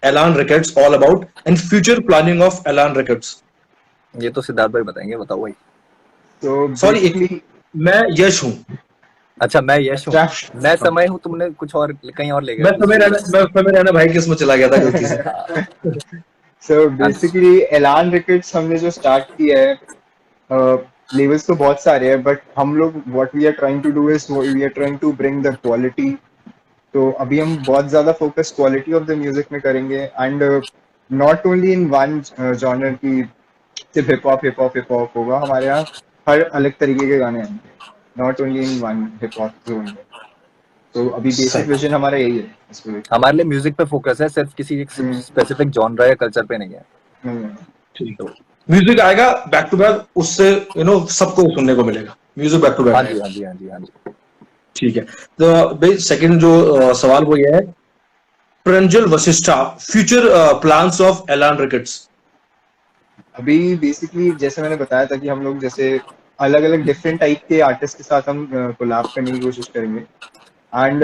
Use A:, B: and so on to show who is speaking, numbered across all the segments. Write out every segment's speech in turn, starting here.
A: Elan Records all about and future planning of Elan Records?
B: ये तो सिद्धार्थ भाई बताएंगे, बताओ भाई।
C: तो
A: सॉरी,
C: बेसिकली
A: मैं यश हूँ।
B: अच्छा, मैं यश हूँ,
C: अच्छा,
B: मैं समय हूँ, तुमने कुछ और कहीं और ले गए।
A: मैं समय रहना भाई किस्म चला गया था गलती से।
C: सो बेसिकली एलान रिकॉर्ड्स हमने जो स्टार्ट किया है, लेवल्स तो बहुत सारे हैं, बट हम लोग what we are trying to do is we are trying to bring the quality. तो अभी हम बहुत ज्यादा focus quality of the music में करेंगे, and not only in one genre की सिर्फ हिप हॉप होगा। हमारे यहाँ हर अलग तरीके के गाने आएंगे, not only in one hip hop zone में। तो अभी बेसिक
A: सही,
C: विजन हमारा यही है इसको लेके।
B: हमारे लिए म्यूजिक पे फोकस है, सिर्फ किसी एक स्पेसिफिक जॉनर या कल्चर पे नहीं है।
A: ठीक है। म्यूजिक आएगा बैक टू बैक, उससे सबको सुनने को मिलेगा। म्यूजिक बैक टू बैक
B: हाँ जी,
A: आएगा।
B: हाँ जी, हाँ जी, हाँ जी।
A: ठीक है। तो भाई सेकंड जो सवाल वो ये है, Pranjal Vashishtha future plans of एलान रिकॉर्ड्स।
C: अभी बेसिकली जैसे मैंने बताया था कि हम लोग जैसे अलग अलग डिफरेंट टाइप के आर्टिस्ट के साथ हम कोलैब करने की कोशिश करेंगे, एंड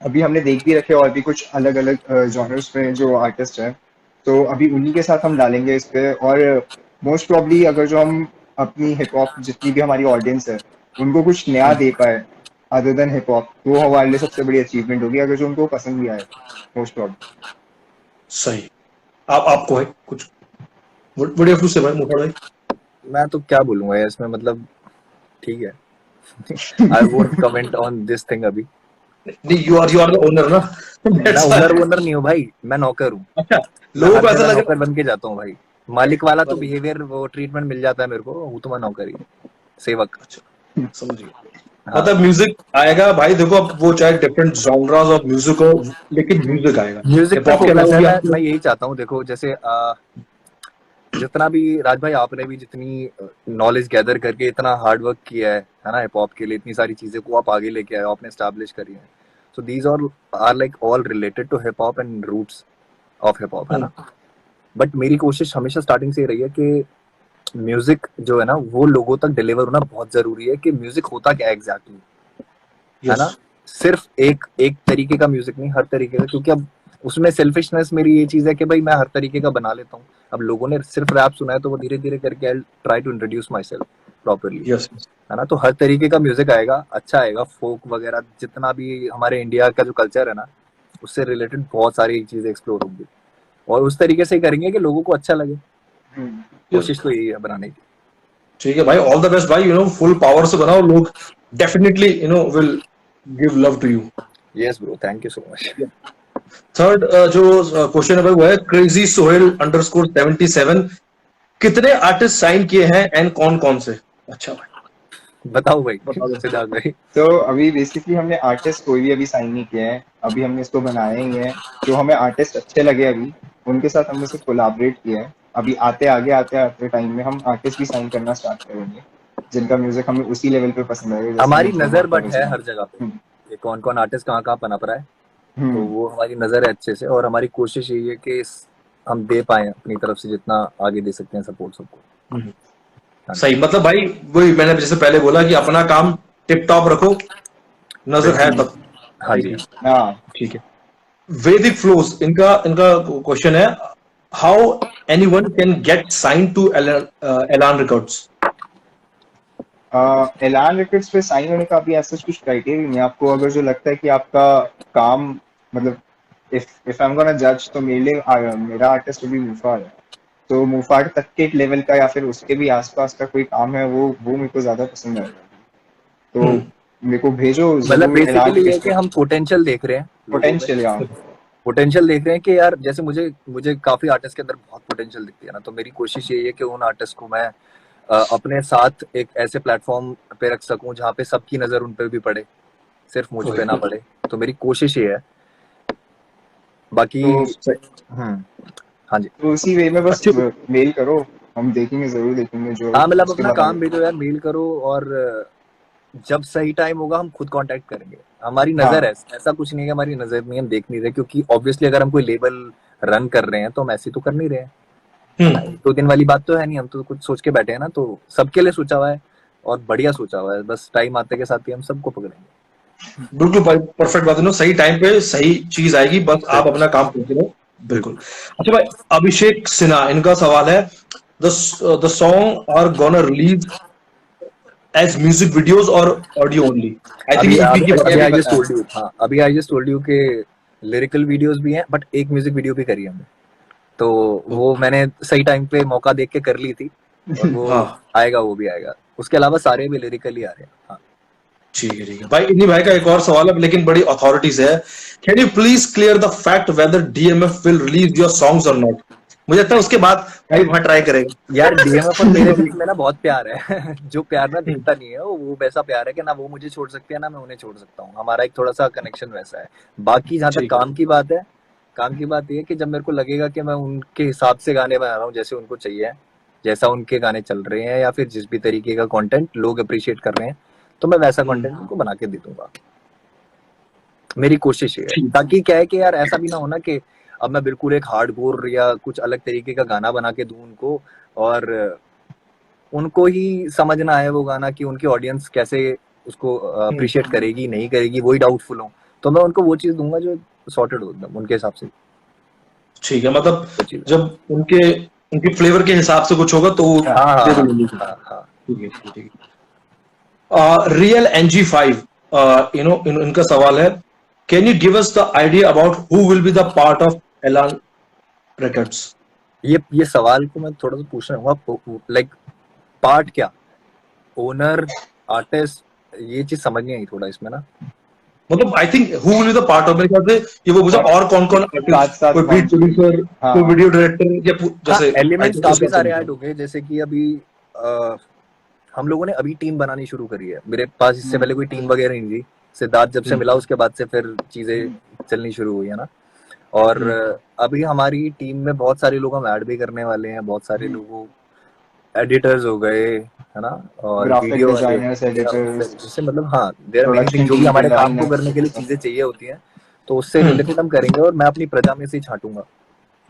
C: अभी हमने देख भी रखे और भी कुछ अलग अलग जॉनर्स में जो आर्टिस्ट हैं, तो अभी उन्हीं के साथ हम डालेंगे इस पे। और मोस्ट प्रॉब्ली अगर जो हम अपनी हिप हॉप जितनी भी हमारी ऑडियंस है उनको कुछ नया दे पाए अदर देन हिप हॉप, तो वो हमारे लिए सबसे बड़ी अचीवमेंट होगी, अगर जो उनको पसंद भी आए मोस्ट प्रॉब्ली।
A: सही। आपको है कुछ व्हाट डू यू से भाई मोटा भाई?
B: मैं तो क्या बोलूंगा यार इसमें, मतलब ठीक है। I won't comment on this thing अभी।
A: नहीं, यू आर द ओनर ना।
B: मैं ओनर नहीं हूँ भाई, मैं नौकर हूँ।
A: अच्छा,
B: मैं
A: लोगों
B: हर
A: को ऐसा
B: जगह
A: लग
B: नौकर बन के जाता हूँ भाई। मालिक वाला तो बिहेवियर, वो ट्रीटमेंट मिल जाता है मेरे को, वो तो मैं नौकर ही, सेवक।
A: अच्छा, समझ गया। मतलब म्यूजिक आएगा भाई, देखो अब वो चाहे डिफरेंट जॉनरास ऑफ म्यूजिक हो, लेकिन म्यूजिक आएगा।
B: म्यूजिक
A: हिप
B: पे
A: हॉप के
B: फोकस
A: अलावा
B: है।
A: भी
B: मैं यही चाहता हूँ, देखो जैसे जितना भी राज भाई आपने भी जितनी नॉलेज गैदर करके इतना हार्ड वर्क किया है ना, हिप हॉप के लिए इतनी सारी चीजें को आप आगे लेके आए हो, आपने एस्टैब्लिश करी है। So these all are like all related to hip hop and roots of hip hop, है ना। बट मेरी कोशिश हमेशा स्टार्टिंग से ही रही है कि म्यूजिक जो है ना वो लोगों तक डिलीवर होना बहुत जरूरी है। कि म्यूजिक होता क्या एग्जैक्टली है ना, सिर्फ एक एक तरीके का म्यूजिक नहीं, हर तरीके का। क्योंकि अब उसमें सेल्फिशनेस मेरी ये चीज है कि भाई मैं हर तरीके का बना लेता हूँ। अब लोगों ने सिर्फ रैप सुना है तो वो धीरे धीरे करके I try to introduce myself properly, है ना। तो हर तरीके का म्यूजिक आएगा, अच्छा आएगा। फोक वगैरह जितना भी हमारे इंडिया का जो कल्चर है ना, उससे रिलेटेड बहुत सारी चीजें एक्सप्लोर होंगी, और उस तरीके से ही करेंगे कि लोगों को अच्छा लगे। कोशिश तो यही है बनाने की।
A: ठीक है भाई, ऑल द बेस्ट भाई, फुल पावर से बनाओ, लोग definitely will give love to you.
B: Yes bro, thank you so much.
A: Third जो क्वेश्चन है भाई वो है क्रेजी सोहेल अंडरस्कोर 77, कितने आर्टिस्ट साइन किए हैं एंड कौन कौन से? अच्छा भाई
B: बताओ भाई, सिद्धार्थ भाई।
C: तो अभी बेसिकली हमने आर्टिस्ट कोई भी अभी साइन नहीं किया है, अभी हमने इसको बनाया ही है। जो हमें आर्टिस्ट अच्छे लगे अभी उनके साथ हमने सिर्फ कोलैबोरेट किया है। अभी आते टाइम में हम आर्टिस्ट भी साइन करना स्टार्ट करेंगे जिनका म्यूजिक हमें उसी लेवल पे पसंद आएगा।
B: हमारी नजर बट है हर जगह पे कि कौन कौन आर्टिस्ट कहाँ कहाँ पनप रहा है, तो वो हमारी नजर है अच्छे से। और हमारी कोशिश यही है कि हम दे पाए अपनी तरफ से जितना आगे दे सकते हैं सपोर्ट सबको।
A: सही, मतलब भाई वही मैंने जैसे पहले बोला कि अपना काम टिप टॉप रखो, नजर है तब।
B: हाँ जी,
A: ठीक है। वैदिक फ्लोज इनका क्वेश्चन है, how anyone can get sign to एलान रिकॉर्ड्स?
C: एलान रिकॉर्ड्स पे साइन होने का अभी ऐसा कुछ क्राइटेरिया नहीं है। आपको अगर जो लगता है कि आपका काम, मतलब इफ आई एम गोना जज, तो मेरे लिए मेरा आर्टिस्ट अभी मुफार है, तो मुफार तक के लेवल का या फिर उसके भी आसपास का कोई काम है वो मेरे को ज्यादा पसंद आएगा। तो मेरे को भेजो।
B: मतलब बेसिकली ये है कि हम पोटेंशियल देख रहे हैं, पोटेंशियल देख रहे हैं कि यार जैसे मुझे काफी आर्टिस्ट के अंदर बहुत पोटेंशियल दिखती है ना, तो मेरी कोशिश यही है कि उन आर्टिस्ट को मैं अपने साथ एक ऐसे प्लेटफॉर्म पे रख सकूं जहाँ पे सबकी नजर उन पे भी पड़े, सिर्फ मुझ पे ना पड़े। तो मेरी कोशिश ये है। बाकी हाँ जी,
C: तो उसी वे में बस मेल करो, हम देखेंगे, जरूर देखेंगे जो।
B: हाँ मतलब अपना काम भेजो यार, मेल करो, और जब सही टाइम होगा हम खुद कांटेक्ट करेंगे। हमारी नजर है, ऐसा कुछ नहीं है हमारी नजर नहीं, हम देख नहीं रहे। क्योंकि ऑब्वियसली अगर हम कोई लेबल रन कर रहे हैं तो हम ऐसे तो कर नहीं रहे हैं। 2 दिन वाली बात तो है नहीं, हम तो कुछ सोच के बैठे हैं ना, तो सबके लिए सोचा हुआ है और बढ़िया सोचा हुआ है। बस टाइम आते के साथ ही हम सबको पकड़ेंगे।
A: बिल्कुल परफेक्ट बात है, सही टाइम पे सही चीज आएगी, बस आप अपना काम करते रहो। बिल्कुल। अच्छा भाई, अभिषेक सिन्हा, इनका सवाल है, the song are gonna release as music videos और ऑडियो ओनली? आई थिंक
B: अभी
A: ईपी की बात
B: अभी
C: ये
B: आई
C: भी
B: जस्ट
C: पता है।
B: टोल्ड यू, हाँ अभी आई जस्ट टोल्ड यू के लिरिकल वीडियोस भी हैं, बट एक म्यूजिक वीडियो भी करी है हमने, तो वो मैंने सही टाइम पे मौका देख के कर ली थी, और वो
A: हाँ
B: आएगा, वो भी आएगा। उसके अलावा सारे भी लिरिकल ही आ रहे हैं। हाँ
A: ठीक है भाई। इन्हीं भाई का एक और सवाल है, लेकिन बड़ी अथॉरिटी से है। Can you please clear the fact whether DMF will release your songs और नॉट? मुझे लगता है उसके बाद भाई वहां ट्राई करेगा।
B: यार, डीएमएफ और मेरे बीच में ना बहुत प्यार है जो प्यार ना दिखता नहीं है, वो वैसा प्यार है कि ना वो मुझे छोड़ सकते हैं ना मैं उन्हें छोड़ सकता हूँ। हमारा एक थोड़ा सा कनेक्शन वैसा है। बाकी जहाँ तक
A: ठीक
B: काम की बात है, काम की बात ये है कि जब मेरे को लगेगा कि मैं उनके हिसाब से गाने बना रहा हूँ, जैसे उनको चाहिए, जैसा उनके गाने चल रहे हैं, या फिर जिस भी तरीके का कंटेंट लोग अप्रिशिएट कर रहे हैं, तो मैं वैसा कंटेंट उनको बना के दे दूंगा। मेरी कोशिश ये है,
A: ठीक।
B: ताकि क्या है कि यार ऐसा भी ना हो ना कि अब मैं बिल्कुल एक हार्डकोर या कुछ अलग तरीके का गाना बना के दूं उनको, और उनको ही समझ ना आए वो गाना, कि उनकी ऑडियंस कैसे उसको अप्रिशिएट करेगी नहीं करेगी, वही डाउटफुल हो। तो मैं उनको वो चीज दूंगा जो सॉर्टेड हो एकदम उनके हिसाब से,
A: ठीक है, मतलब
B: वो चीज।
A: जब उनके उनके फ्लेवर के हिसाब से कुछ होगा तो वो
B: हाँ हाँ
A: दे
B: हाँ
A: देंगे।
B: हाँ हाँ।
A: ठीक है। रियल NG5, इनका सवाल है, can you give us the idea about who will be the part of एलान रिकॉर्ड्स?
B: ये सवाल को मैं थोड़ा सा पूछना चाहूंगा, लाइक पार्ट क्या, ओनर, आर्टिस्ट, ये चीज समझ नहीं आई थोड़ा इसमें ना।
A: मतलब I think who will be the part of, मेरे ख्याल से ये वो पूछा, और कौन कौन
C: साथ
A: आर्टिस्ट,
C: साथ
A: कोई बीट प्रोड्यूसर,
C: हाँ
A: कोई वीडियो डायरेक्टर, या जैसे
B: एलिमेंट्स
A: I think
B: काफी
A: उसका
B: सारे
A: पूछा।
B: ऐड हो गए, जैसे कि अभी हम लोगों ने अभी टीम बनानी शुरू करी है। मेरे पास इससे पहले कोई टीम वगैरह नहीं थी। सिद्धार्थ जब से मिला उसके बाद से फिर चीजें चलनी शुरू हुई है ना। और अभी हमारी टीम में बहुत सारे लोग हम ऐड भी करने वाले हैं, बहुत सारे लोगों, एडिटर्स हो गए है ना, और
C: ग्राफिक
B: वीडियो
C: डिजाइनर्स, एडिटर्स,
B: जैसे मतलब हाँ, there are many
C: production
B: thing जो भी
C: टीम के
B: हमारे काम को
C: डिजाइनर्स।
B: करने के लिए चीजें चाहिए होती हैं, तो उससे रिलेटेड हम करेंगे। और मैं अपनी प्रजा में से ही छांटूंगा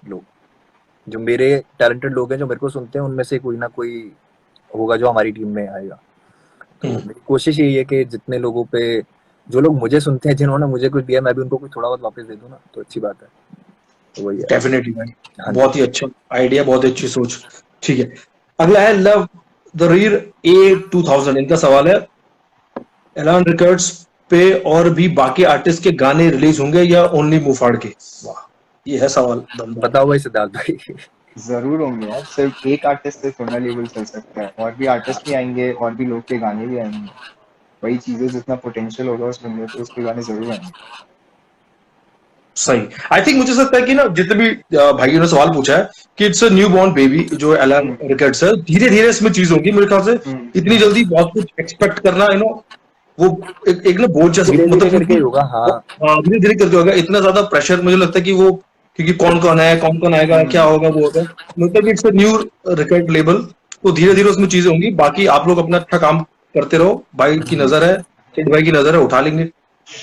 B: लोग, जो मेरे टैलेंटेड लोग हैं जो मेरे को सुनते हैं, उनमें से कोई ना कोई होगा जो हमारी टीम में आएगा। तो मेरी कोशिश यही है कि जितने लोगों पे, जो लोग मुझे सुनते हैं, जिन्होंने मुझे कुछ दिया, मैं भी उनको कुछ थोड़ा बहुत वापस दे दूं ना, तो अच्छी बात है। तो वही है।
A: डेफिनेटली भाई,
B: हाँ
A: बहुत ही अच्छा आइडिया, बहुत ही अच्छी सोच। ठीक है, अगला है लव द रीर A2000, इनका सवाल है, एलान रिकॉर्ड्स पे और भी बाकी आर्टिस्ट के गाने रिलीज होंगे या ओनली मुफाड़ के? वाह, ये है सवाल दमदार।
B: बताओ भाई सिद्धार्थ भाई।
C: जरूर होंगे यार, सिर्फ एक आर्टिस्ट से थोड़ा लेवल चल सकता है, और भी आर्टिस्ट भी आएंगे, और भी लोग के गाने भी आएंगे। वही चीजें, जितना पोटेंशियल होगा उस बंदे पे, उसके गाने जरूर आएंगे।
A: सही। आई थिंक मुझे लगता है कि ना, जितने भी भाइयों ने सवाल पूछा है कि it's a new born baby जो एलान रिकॉर्ड्स है, धीरे धीरे इसमें चीज होगी मेरे ख्याल से। इतनी जल्दी बहुत कुछ एक्सपेक्ट करना, वो एक ना बोझ जैसा,
B: धीरे धीरे
A: मतलब
B: करके ही होगा। हाँ
A: धीरे धीरे करके होगा। इतना ज्यादा प्रेशर मुझे लगता है कि वो, क्योंकि कौन कौन है, कौन कौन आएगा, क्या होगा, वो होगा, मतलब it's a new record label, तो धीरे धीरे उसमें चीजें होंगी। बाकी आप लोग अपना अच्छा काम करते रहो, भाई की नजर है, सिद्ध भाई की नजर है, उठा लेंगे।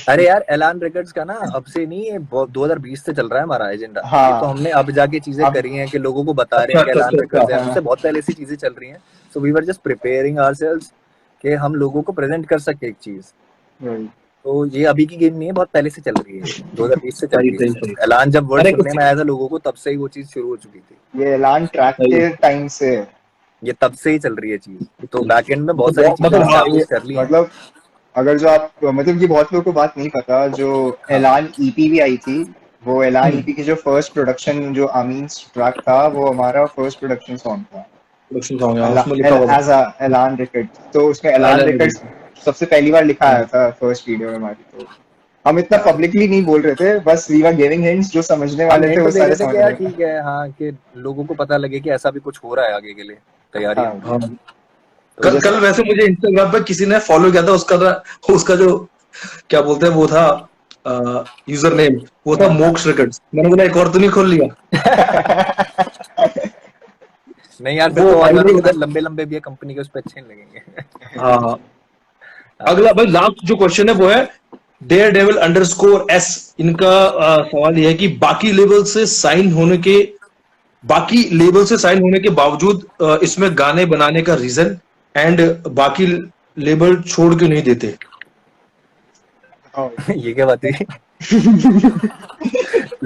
B: अरे यार, एलान रिकॉर्ड्स का ना अब से नहीं, ये 2020 से चल रहा है हमारा एजेंडा।
C: हाँ।
B: ये तो हमने अब जाके चीजें
C: अब-
B: करी हैं कि लोगों को बता रहे हैं कि
A: अच्छा,
B: एलान
A: अच्छा,
B: रिकॉर्ड्स है।
C: अच्छा।
B: उससे बहुत पहले से चीजें चल रही हैं। So we were just preparing ourselves कि हम लोगों को प्रेजेंट कर सके एक चीज।
C: वही।
B: तो ये अभी की गेम नहीं है, बहुत पहले से चल रही है, 2020 से चल
A: सही
B: रही
A: सही
B: है।
A: सही।
B: एलान जब वर्ड
A: अरे
B: सुनने
A: कुछ
B: में आया था लोगों को, तब से ही वो चीज शुरू हो चुकी थी।
C: ये ऐलान ट्रैक के टाइम से है।
B: ये तब से ही चल रही है चीज। तो बैक एंड में बहुत सारी चीजें
A: मतलब हाँ,
B: एस्टैब्लिश कर ली हैं।
C: मतलब अगर जो आप, मतलब ये बहुत लोगों को बात नहीं पता, जो ऐलान ईपी भी आई थी, वो ऐलान ईपी की जो फर्स्ट प्रोडक्शन, जो आमीन ट्रैक था, वो हमारा फर्स्ट प्रोडक्शन सॉन्ग था
A: प्रोडक्शन सॉन्ग है, उसमें लिखा हुआ
C: एज ऐलान रिकॉर्ड्स। तो उसमें ऐलान रिकॉर्ड्स सबसे पहली बार लिखा आया था फर्स्ट वीडियो में हमारी। तो हम इतना पब्लिकली नहीं बोल रहे थे, बस वी वर गिविंग हिंट्स, जो समझने
B: हम
C: वाले थे
B: हिंट
C: वो
B: दे
C: सारे
B: रहे थे
C: समझ
B: कि यार
C: रहे।
B: ठीक है, हाँ, कि लोगों को पता लगे कि ऐसा भी कुछ हो रहा है आगे के लिए, तैयारियां
C: हाँ।
B: हो रही हैं।
A: कल
C: जैसे-
A: कल वैसे मुझे इंस्टाग्राम पे किसी ने फॉलो किया था, उसका जो क्या बोलते हैं वो था, यूजर नेम वो था मोक्ष रिकॉर्ड्स। मैंने बोला एक और तो नहीं खोल लिया?
B: नहीं यार, फिर
A: वो
B: तो और
A: आईडी
B: ज्यादा लंबे लंबे भी है कंपनी के, उस पर अच्छे नहीं लगेंगे।
A: हाँ। अगला भाई लास्ट जो क्वेश्चन है वो है डेयर डेविल _S, इनका सवाल यह है कि बाकी लेबल से साइन होने के बावजूद इसमें गाने बनाने का रीजन, एंड बाकी लेबल छोड़ के नहीं देते।
B: ये क्या बात है?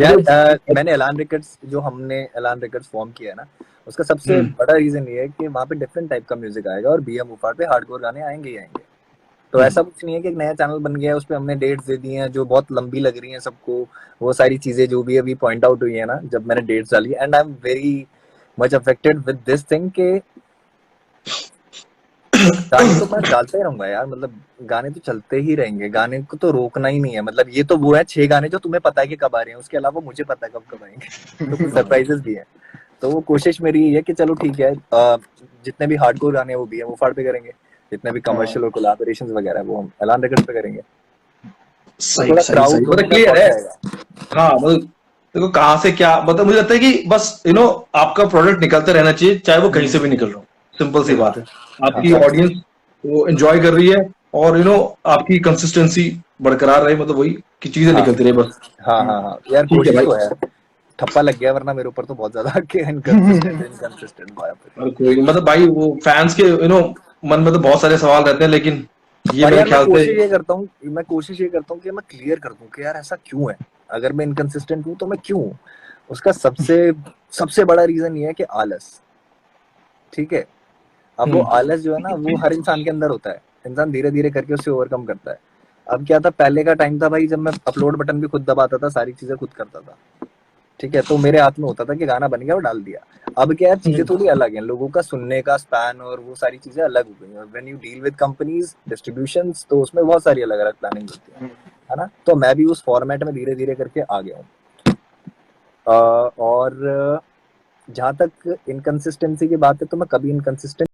B: यार
A: मतलब
B: मैंने एलान रिकॉर्ड्स जो हमने एलान रिकॉर्ड्स फॉर्म किया है ना, उसका सबसे बड़ा रीजन ये है कि वहाँ पे डिफरेंट टाइप का म्यूजिक आएगा और बीएम उफाड़ पे हार्डकोर गाने आएंगे ही आएंगे। तो ऐसा कुछ नहीं है कि एक नया चैनल बन गया है, उस पर हमने डेट्स दे दी हैं जो बहुत लंबी लग रही हैं सबको, वो सारी चीजें जो भी अभी पॉइंट आउट हुई है ना जब मैंने डेट्स डाली, and I am very much affected with this thing के गाने तो मैं डालता ही रहूंगा यार, मतलब गाने तो चलते ही रहेंगे, गाने को तो रोकना ही नहीं है। मतलब ये तो वो है 6 गाने जो तुम्हें पता है कि कब आ रहे हैं, उसके अलावा मुझे पता है कब कब आएंगे तो कुछ सरप्राइजेस भी हैं। तो वो कोशिश मेरी ये है कि चलो ठीक है, जितने भी हार्डकोर गाने हैं वो भी है वो फाड़ पे करेंगे, जितने भी कमर्शियल और कोलैबोरेशंस वगैरह है वो हम एलान रिकॉर्ड्स पे करेंगे, तो
A: सही
B: थोड़ा
A: सही
B: क्राउड
A: सही,
B: दोनों
A: मतलब
B: में
A: क्लियर
B: पहुंच
A: है।
B: जाएगा।
A: हाँ मतलब देखो कहाँ से क्या, मतलब मुझे लगता है कि बस आपका प्रोडक्ट निकलते रहना चाहिए, चाहे वो कहीं से भी निकल रहा हो। सिंपल सी बात है, आपकी
B: हाँ
A: ऑडियंस वो एंजॉय कर रही है, और आपकी कंसिस्टेंसी बरकरार रहे, मतलब वही कि चीजें
B: हाँ
A: निकलती रहे बस।
B: हाँ हाँ हाँ यार,
A: ठीक है
B: कोशिश
A: भाई।
B: तो है। ठप्पा लग गया वरना मेरे ऊपर तो बहुत ज्यादा कि इनकंसिस्टेंट इनकंसिस्टेंट भाई।
A: और कोई नहीं, मतलब भाई वो फैंस के मन में तो बहुत सारे सवाल रहते हैं, लेकिन ये
B: पर
A: मेरे
B: यार
A: ख्याल से
B: मैं कोशिश ये करता हूँ कि मैं क्लियर कर दूं कि यार ऐसा क्यों है, अगर मैं इनकंसिस्टेंट हूँ तो मैं क्यों हूँ। उसका सबसे सबसे बड़ा रीजन ये है कि आलस, ठीक है। अब वो
A: हम्म
B: आलस जो है ना वो हर इंसान के अंदर होता है, इंसान धीरे धीरे करके उससे ओवरकम करता है। अब क्या था, पहले का टाइम था भाई जब मैं अपलोड बटन भी खुद दबाता था, सारी चीजें खुद करता था, ठीक है, तो मेरे हाथ में होता था कि गाना बन गया और डाल दिया। अब क्या है, चीजें
A: हम्म
B: थोड़ी अलग हैं, लोगों का सुनने का स्पैन और वो सारी चीजें अलग हो गई हैं। When you deal with companies distributions तो उसमें बहुत सारी अलग अलग प्लानिंग होती है ना। तो मैं भी उस फॉर्मेट में धीरे धीरे करके आ गया हूँ। और जहां तक इनकंसिस्टेंसी की बात है तो मैं कभी इनकंसिस्टेंट